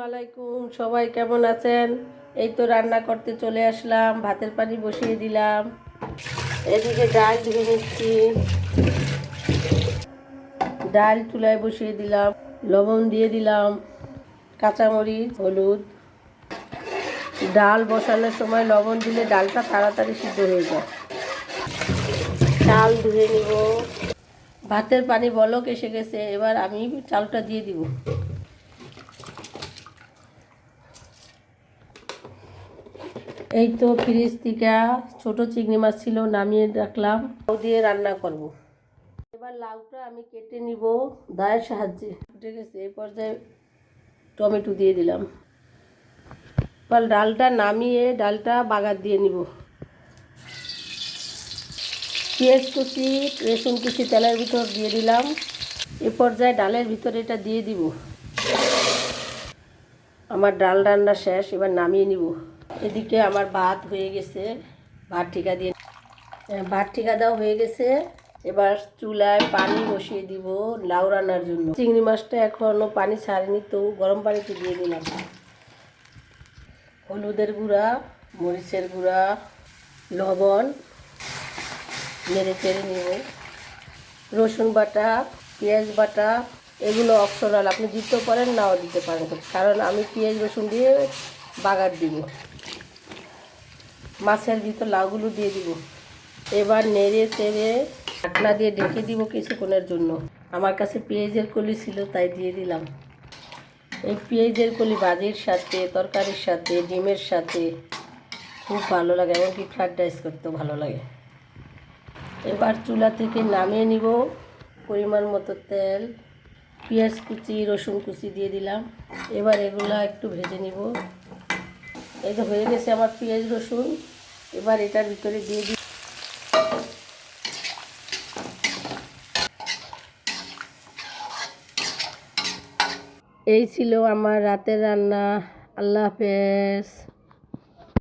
আলাইকুম, সবাই কেমন আছেন? এই তো রান্না করতে চলে আসলাম, ভাতের পানি বসিয়ে দিলাম। এদিকে ডাল ধুয়ে নিচ্ছি, ডাল চুলায় বসিয়ে দিলাম, লবণ দিয়ে দিলাম, কাঁচামরিচ, হলুদ। ডাল বসানোর সময় লবণ দিলে ডালটা তাড়াতাড়ি সিদ্ধ হয়ে যায়। চাল ধুয়ে নিব। ভাতের পানি বলক এসে গেছে, এবার আমি চালটা দিয়ে দিব। এই তো ফ্রিজ থেকে ছোট চিংড়ি মাছ ছিল, নামিয়ে রাখলাম, লাউ দিয়ে রান্না করব। এবার লাউটা আমি কেটে নিব দায়ের সাহায্যে। ফুটে গেছে, এই পর্যায়ে টমেটো দিয়ে দিলাম। এবার ডালটা নামিয়ে ডালটা বাগার দিয়ে নিব। পেঁয়াজ কুচি, রসুন কুচি তেলের ভিতর দিয়ে দিলাম। এ পর্যায়ে ডালের ভিতরে এটা দিয়ে দিব। আমার ডাল রান্না শেষ, এবার নামিয়ে নিব। এদিকে আমার ভাত হয়ে গেছে, ভাত ঠিকা দেওয়া হয়ে গেছে। এবার চুলায় পানি বসিয়ে দিব লাউ রান্নার জন্য। চিংড়ি মাছটা এখনও পানি ছাড়েনি, তো গরম পানিতে দিয়ে দিলাম। হলুদের গুঁড়া, মরিচের গুঁড়া, লবণ, নেড়ে চেড়ে নিব। রসুন বাটা, পেঁয়াজ বাটা, এগুলো অপশনাল, আপনি দিতেও পারেন, নাও দিতে পারেন, কারণ আমি পেঁয়াজ রসুন দিয়ে বাগার দিব। মাছের ভিতর লাউগুলো দিয়ে দিব। এবার নেড়ে চেড়ে ঢাকনা দিয়ে ঢেকে দিব কিছুক্ষণের জন্য। আমার কাছে পেঁয়াজের কলি ছিল, তাই দিয়ে দিলাম। এই পেঁয়াজের কলি ভাজির সাথে, তরকারির সাথে, ডিমের সাথে খুব ভালো লাগে, এমনকি ফ্রাইড রাইস করতেও ভালো লাগে। এবার চুলা থেকে নামিয়ে নিব। পরিমাণ মতো তেল, পেঁয়াজ কুচি, রসুন কুচি দিয়ে দিলাম। এবার এগুলা একটু ভেজে নিব। এই তো হয়ে গেছে আমার পেঁয়াজ রসুন। এবার এটার ভিতরে দিয়ে দিই। এই ছিল আমার রাতের রান্না। আল্লাহ হাফেজ।